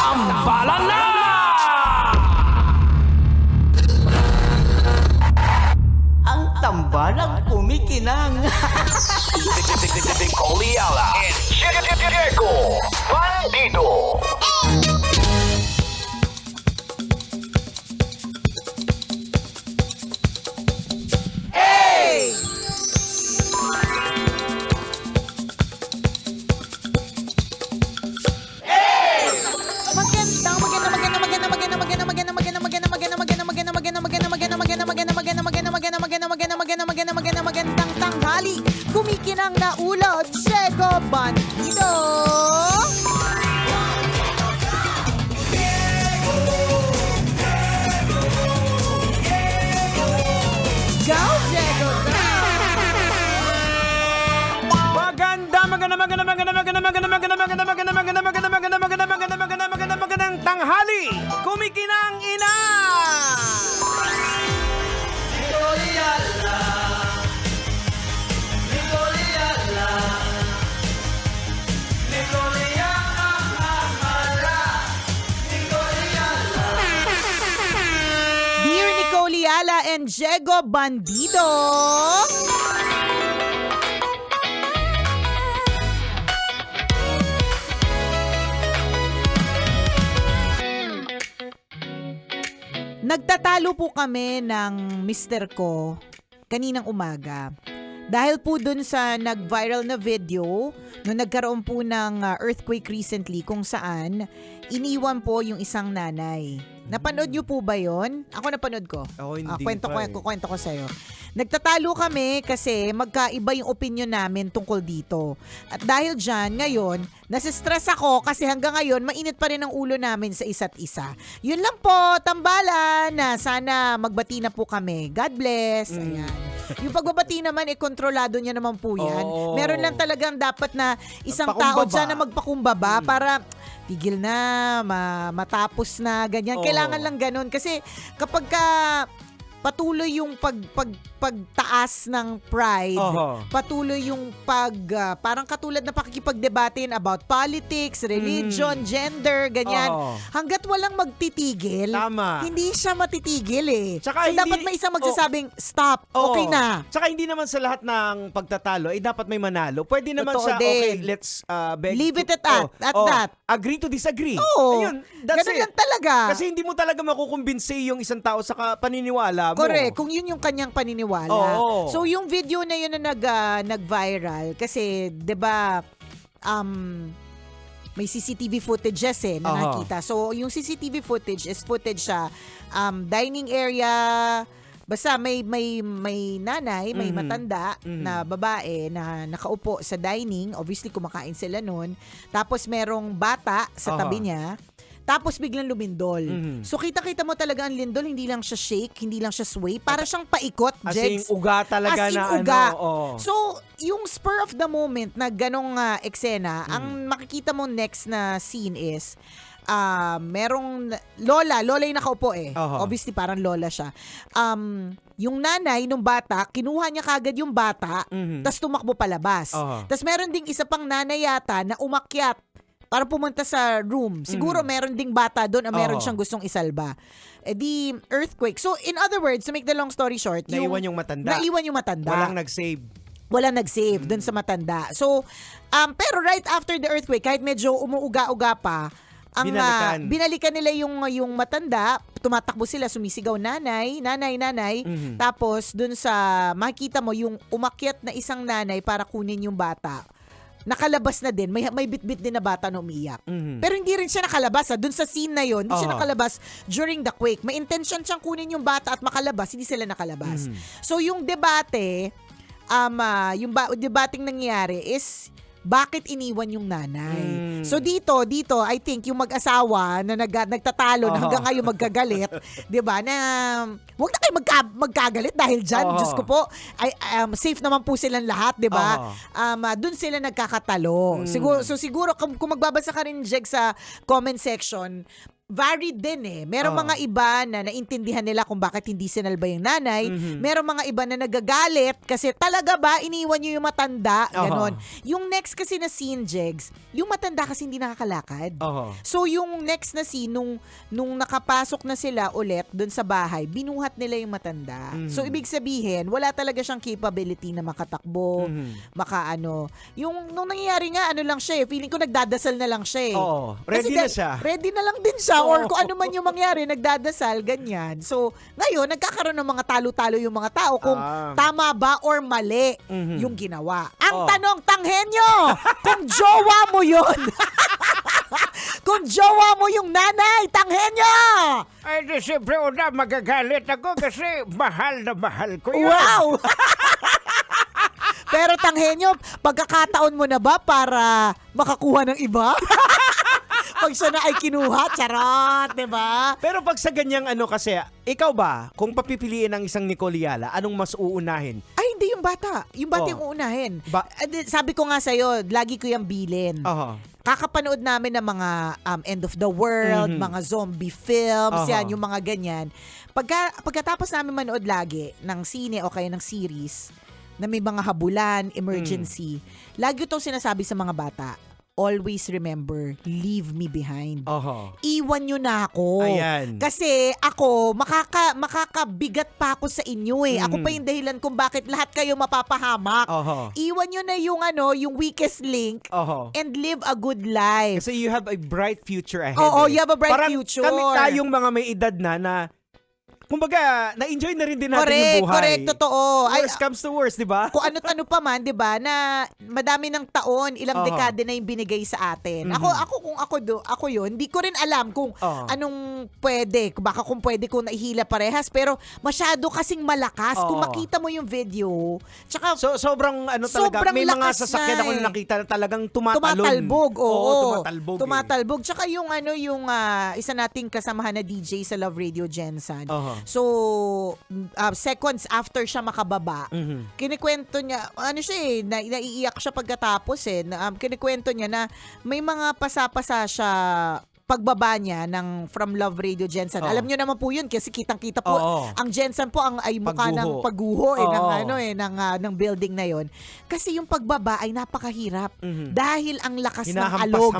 Tambalan na! Ang tambalang kumikinang. Coliala and Diego Bandido. Magandang tanghali. Kumikinang na ulo, Diego Bandido. Go, Diego, go! Magandang tanghali. Kumikinang ina. Dear Nicole Yala and Diego Bandido. Nagtatalo po kami ng mister ko kaninang umaga. Dahil po dun sa nag-viral na video, nung nagkaroon po ng earthquake recently kung saan iniwan po yung isang nanay. Napanood niyo po ba yon? Ako napanood ko. Ako hindi Kwento pa ko sa'yo. Nagtatalo kami kasi magkaiba yung opinion namin tungkol dito. At dahil dyan, ngayon, nasistress ako kasi hanggang ngayon, mainit pa rin ang ulo namin sa isa't isa. Yun lang po, tambalan na sana magbati na po kami. God bless. Ayan. Yung pagbabati naman, kontrolado niya naman po yan. Oo. Meron lang talagang dapat na isang tao Magpakumbaba. dyan na magpakumbaba para tigil na, matapos na, ganyan. Oo. Kailangan lang ganun. Kasi kapag patuloy yung pagtaas ng pride, Oho. patuloy yung parang katulad na pakikipagdebatin about politics, religion, gender, ganyan. Oo. Hanggat walang magtitigil, Tama. hindi siya matitigil eh. Tsaka so hindi- dapat may isang magsasabing, stop, Oo. okay na. Tsaka hindi naman sa lahat ng pagtatalo ay dapat may manalo. Pwede naman Totoo siya, din. okay, let's beg Leave it to- at that. Agree to disagree. Oo. Ayun, that's Ganun it. lang talaga. Kasi hindi mo talaga makukumbinsi yung isang tao sa paniniwala mo. Correct, kung yun yung kanyang paniniwala. Oo. So yung video na yun na nag-viral kasi 'di ba may CCTV footages na Aha. nakita. So yung CCTV footage is footage sa dining area. Basta may nanay, may matanda na babae na nakaupo sa dining. Obviously kumakain sila nun. Tapos merong bata sa Aha. tabi niya. Tapos biglang lumindol. So kita-kita mo talaga ang lindol, hindi lang siya shake, hindi lang siya sway, para siyang paikot, As in, Jegs. uga talaga As in, na uga. ano. Oo. So, yung spur of the moment na ganong eksena, ang makikita mo next na scene is, merong lola yung nakaupo eh. Aha. Obviously, parang lola siya. Yung nanay nung bata, kinuha niya kagad yung bata, tas tumakbo palabas. Aha. Tas meron ding isa pang nanay yata na umakyat para pumunta sa room. Siguro meron ding bata doon o meron Oo. siyang gustong isalba. Eh di, earthquake. So, in other words, to make the long story short, Naiwan yung matanda. Naiwan yung matanda. Walang nag-save. Walang nag-save doon sa matanda. So, pero right after the earthquake, kahit medyo umuuga-uga pa, binalikan nila yung matanda, tumatakbo sila, sumisigaw nanay. Tapos dun sa makita mo yung umakyat na isang nanay para kunin yung bata. Nakalabas na din, may bit-bit din na bata na umiyak. Pero hindi rin siya nakalabas. Dun sa scene na yon, hindi siya nakalabas during the quake. May intention siyang kunin yung bata at makalabas, hindi sila nakalabas. So yung debate, yung debating nangyayari is bakit iniwan yung nanay. So dito, I think yung mag-asawa na nagtatalo na hanggang ngayon magkagalit, 'di ba? Na wag na kayo magkagalit dahil diyan. Diyos ko po, safe naman po silang lahat, 'di ba? Doon sila nagkakatalo. Siguro kung magbabasa ka rin, Jeg, sa comment section, varied din eh. Merong mga iba na naintindihan nila kung bakit hindi sinalba yung nanay. Merong mga iba na nagagalit kasi talaga ba iniwan nyo yung matanda? Ganon. Yung next kasi na scene, Jegs, yung matanda kasi hindi nakakalakad. So yung next na scene, nung nakapasok na sila ulit dun sa bahay, binuhat nila yung matanda. So ibig sabihin, wala talaga siyang capability na makatakbo, makaano. Yung nung nangyayari nga, ano lang siya eh, feeling ko nagdadasal na lang siya eh. Ready na siya. Ready na lang din siya or kung ano man yung mangyari, nagdadasal, ganyan. So, ngayon, nagkakaroon ng mga talo-talo yung mga tao kung tama ba or mali yung ginawa. Ang tanong, tanghenyo, kung jowa mo yun, kung jowa mo yung nanay, tanghenyo! Ay, di siyempre una, magagalit ako kasi mahal na mahal ko yun. Wow! Pero tanghenyo, pagkakataon mo na ba para makakuha ng iba? Pag siya na ay kinuha, charot, diba? Pero pag sa ganyang ano kasi, ikaw ba, kung papipiliin ng isang Nicole Yala, anong mas uunahin? Ay, hindi yung bata. Yung bata yung uunahin. Sabi ko nga sa'yo, lagi ko yung bilin. Kakapanood namin ng mga end of the world, mga zombie films, yan, yung mga ganyan. Pagkatapos namin manood lagi ng sine o kaya ng series na may mga habulan, emergency, lagi itong sinasabi sa mga bata, always remember, leave me behind. Iwan nyo na ako. Ayan. Kasi ako, makakabigat pa ako sa inyo eh. Ako pa yung dahilan kung bakit lahat kayo mapapahamak. Iwan nyo na yung weakest link and live a good life. Kasi you have a bright future ahead. Oo, you have a bright Parang future. Kami tayong mga may edad na kumbaga, na-enjoy na rin din natin yung buhay. Correct, totoo. Worst comes to worst, di ba? Kung ano-ano pa man, 'di ba, na madami ng taon, ilang dekada na yung binigay sa atin. Kung ako 'yun, hindi ko rin alam kung anong pwede, baka kung pwede ko naihila parehas, pero masyado kasing malakas kung makita mo yung video. Tsaka sobrang ano talaga, may mga sasakyan ako na nakita na talagang tumatalon. Tumatalbog. Tsaka yung isa nating kasamahan na DJ sa Love Radio, Jensen. So, seconds after siya makababa, kinikwento niya, naiiyak siya pagkatapos kinikwento niya na may mga pasa-pasa siya pagbaba niya from Love Radio Jensen. Alam niyo naman po yun kasi kitang-kita po ang Jensen po ay mukha ng pagguho ng building na yon. Kasi yung pagbaba ay napakahirap dahil ang lakas ng alog,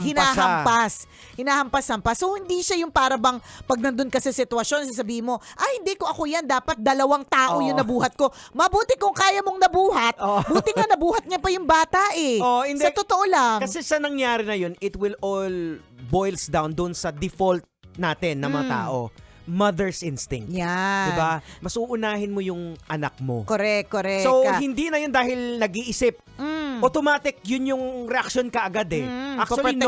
hinahampas-hampas. So hindi siya yung para bang pag nandun ka sa sitwasyon, sasabihin mo, hindi ko ako yan, dapat 2 tao yung nabuhat ko. Mabuti kung kaya mong nabuhat. Buti nga nabuhat niya pa yung bata eh. Sa totoo lang. Kasi sa nangyari na yun, it will all boils down doon sa default natin na mga tao. Mother's instinct. Yan. Diba? Mas uunahin mo yung anak mo. Correct. So, hindi na yun dahil nag-iisip. Automatic, yun yung reaction ka agad eh. Actually,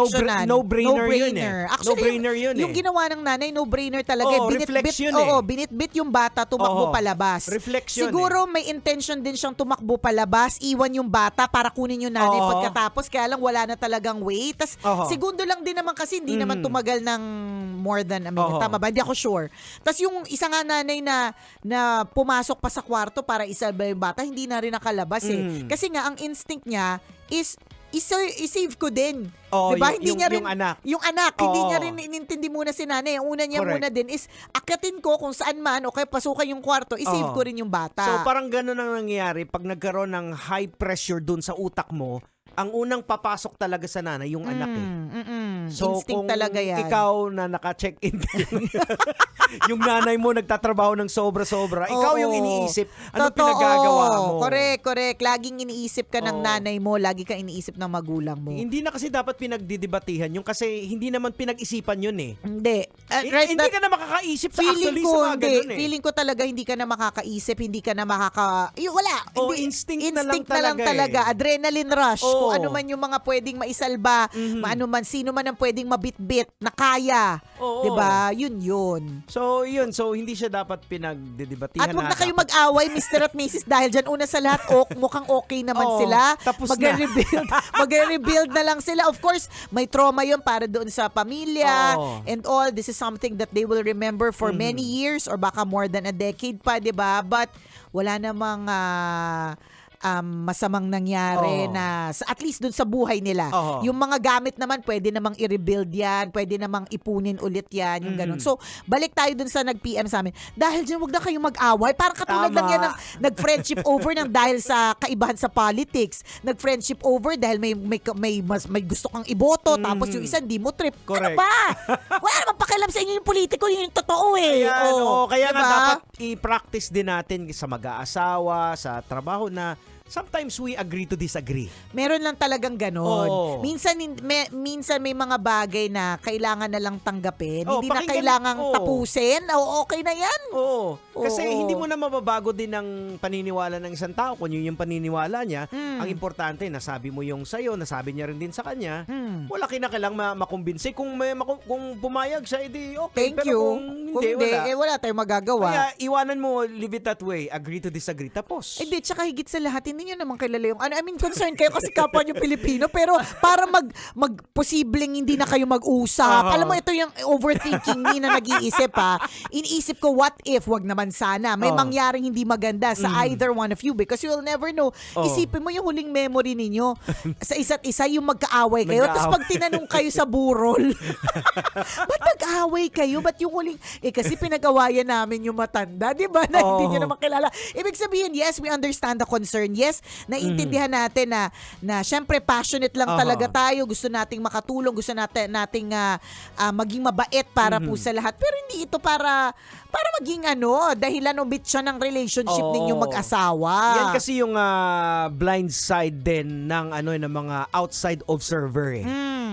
no-brainer yun eh. Actually, no-brainer yun yung ginawa ng nanay, no-brainer talaga. Reflection binitbit yung bata, tumakbo palabas. Reflection Siguro may intention din siyang tumakbo palabas, iwan yung bata para kunin yung nanay pagkatapos. Kaya lang wala na talagang way. Tas segundo lang din naman kasi hindi naman tumagal ng more than a minute. Tama ba? Hindi ako sure. Tas yung isa nga nanay na pumasok pa sa kwarto para isalba yung bata, hindi na rin nakalabas eh. Kasi nga, ang instinct niya is i-save ko din. Diba? Hindi niya rin, yung anak, hindi niya rin inintindi muna si nanay. Ang una niya muna din is akatin ko kung saan man o kaya pasukan yung kwarto, i-save ko rin yung bata. So parang ganun ang nangyayari pag nagkaroon ng high pressure dun sa utak mo, ang unang papasok talaga sa nanay yung anak eh. So instinct kung talaga yan. Ikaw na naka-check-in yung nanay mo nagtatrabaho ng sobra-sobra, ikaw yung iniisip ano pinagagawa mo. Correct. Laging iniisip ka ng nanay mo, lagi ka iniisip ng magulang mo. Hindi na kasi dapat pinagdidebatihan yung kasi hindi naman pinag-isipan yun eh. Hindi. Hindi ka na makakaisip sa actually sa mga ganun eh. Feeling ko talaga hindi ka na makakaisip, hindi ka na wala. Instinct na lang talaga. Adrenaline rush. Kung ano man yung mga pwedeng maisalba, sino man ang pwedeng mabitbit na kaya. Diba? Yun. So hindi siya dapat pinagdedebatihan. At huwag na kayo mag-away, Mr. at Mrs. dahil dyan una sa lahat, mukhang okay naman sila. Tapos Magre-rebuild na lang sila. Of course, may trauma yun para doon sa pamilya and all. This is something that they will remember for many years or baka more than a decade pa, diba? But wala namang masamang nangyari Oo. na at least dun sa buhay nila. Oo. Yung mga gamit naman pwede namang i-rebuild yan, pwede namang ipunin ulit yan, yung ganun. So balik tayo dun sa nag-PM sa amin. Dahil dyan, wag na kayong mag-away. Parang katulad Tama. lang yan ng nag-friendship over ng dahil sa kaibahan sa politics. Nag-friendship over dahil may gusto kang iboto, tapos yung isa di mo trip. Correct. Ano ba? Wala naman pakialam sa inyo yung politiko, yun yung totoo eh. Ayan, kaya nga diba? dapat i-practice din natin sa mag-aasawa, sa trabaho na sometimes we agree to disagree. Meron lang talagang ganon. Oo. Minsan may mga bagay na kailangan na lang tanggapin. Oo, Hindi na pakinggan- kailangang oo. tapusin. O, okay na yan. Oo. Kasi Oo. hindi mo na mababago din ang paniniwala ng isang tao kung yun yung paniniwala niya. Ang importante, nasabi mo yung sa'yo, nasabi niya rin din sa kanya. Wala kinakailang makumbinsi. Kung pumayag siya, edi okay. Thank Pero you. kung hindi, wala. wala tayong magagawa. Kaya iwanan mo, leave it that way. Agree to disagree. Tapos. Hindi, tsaka higit sa lahat, hindi nyo naman kilala yung I mean, concerned kayo kasi kapwa nyo Pilipino, pero para posibleng hindi na kayo mag-usap. Alam mo, ito yung overthinking ni na nag-iisip ha. Iniisip ko, what if, wag naman sana, may mangyaring hindi maganda sa either one of you because you will never know. Isipin mo yung huling memory ninyo sa isa't isa, yung magkaaway kayo. Tapos pag tinanong kayo sa burol, ba't mag-away kayo? Ba't yung huling, kasi pinag-awayan namin yung matanda, di ba? Na hindi nyo naman kilala. Ibig sabihin, yes, we understand the concern. Yes, naiintindihan natin na syempre passionate lang talaga tayo. Gusto nating makatulong, gusto nating maging mabait para po sa lahat. Pero hindi ito para maging dahilan o bitsa ng relationship ninyong mag-asawa. Yan kasi yung blind side din ng ng mga outside observer eh.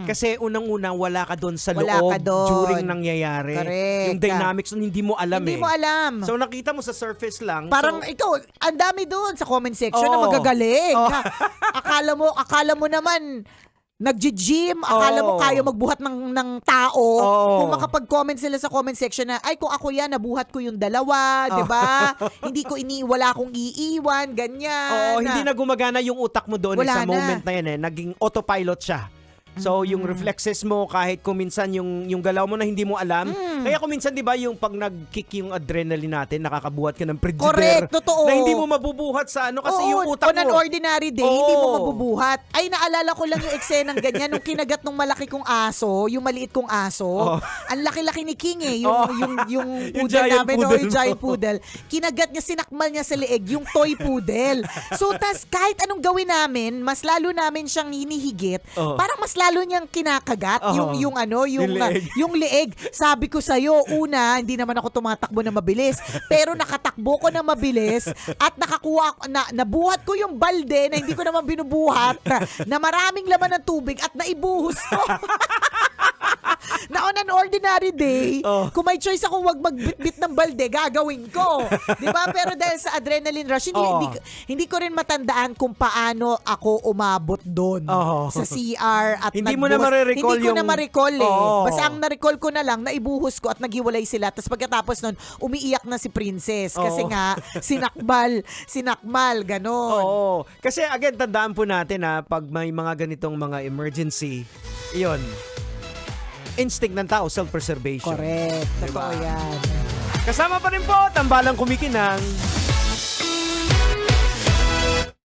Kasi unang-unang wala ka doon sa Wala loob ka doon. during nangyayari. Correct. Yung dynamics nun hindi mo alam Hindi eh. mo alam. So nakita mo sa surface lang. Parang so, ikaw, ang dami doon sa comment section na Oo. magagaling. Akala mo naman nagji-gym, akala mo kaya magbuhat ng tao. Kung makapag-comment sila sa comment section na, ay kung ako yan, nabuhat ko yung dalawa, di ba? Hindi ko wala akong iiwan, ganyan. hindi na gumagana yung utak mo doon Wala sa na. moment na yan eh. Naging autopilot siya. So, yung reflexes mo, kahit kung minsan yung galaw mo na hindi mo alam. Kaya kung minsan, di ba, yung pag nag-kick yung adrenaline natin, nakakabuhat ka ng prejudice. Correct, totoo. Na hindi mo mabubuhat sa kasi Oo, yung utak on an mo. ordinary day, hindi mo mabubuhat. Ay, naalala ko lang yung eksenang ganyan nung kinagat ng malaki kong aso, yung maliit kong aso. Ang laki-laki ni King eh, yung Yung poodle giant namin, poodle yung mo. giant poodle. Kinagat niya, sinakmal niya sa leeg, yung toy poodle. So, tas kahit anong gawin namin, mas lalo namin siyang hinihigit, parang mas lalo niyang kinakagat yung leeg. yung leeg. Sabi ko sa'yo, una, hindi naman ako tumatakbo na mabilis, pero nakatakbo ko na mabilis at nakakuha nabuhat ko yung balde na hindi ko naman binubuhat na maraming laman ng tubig at naibuhos ko. Na on an ordinary day, kung may choice ako wag magbitbit ng balde, gagawin ko. 'Di ba? Pero dahil sa adrenaline rush, hindi ko rin matandaan kung paano ako umabot doon sa CR at Hindi mo na ma-recall Hindi ko na yung- ma-recall eh. Oo. Basta ang na-recall ko na lang, naibuhos ko at naghiwalay sila. Tapos pagkatapos nun, umiiyak na si Princess. Kasi nga, sinakmal, ganon. Oo. Kasi again, tandaan po natin pag may mga ganitong mga emergency, yun, instinct ng tao, self-preservation. Correct. Totoo Diba? yan. Kasama pa rin po, tambalang kumikinang.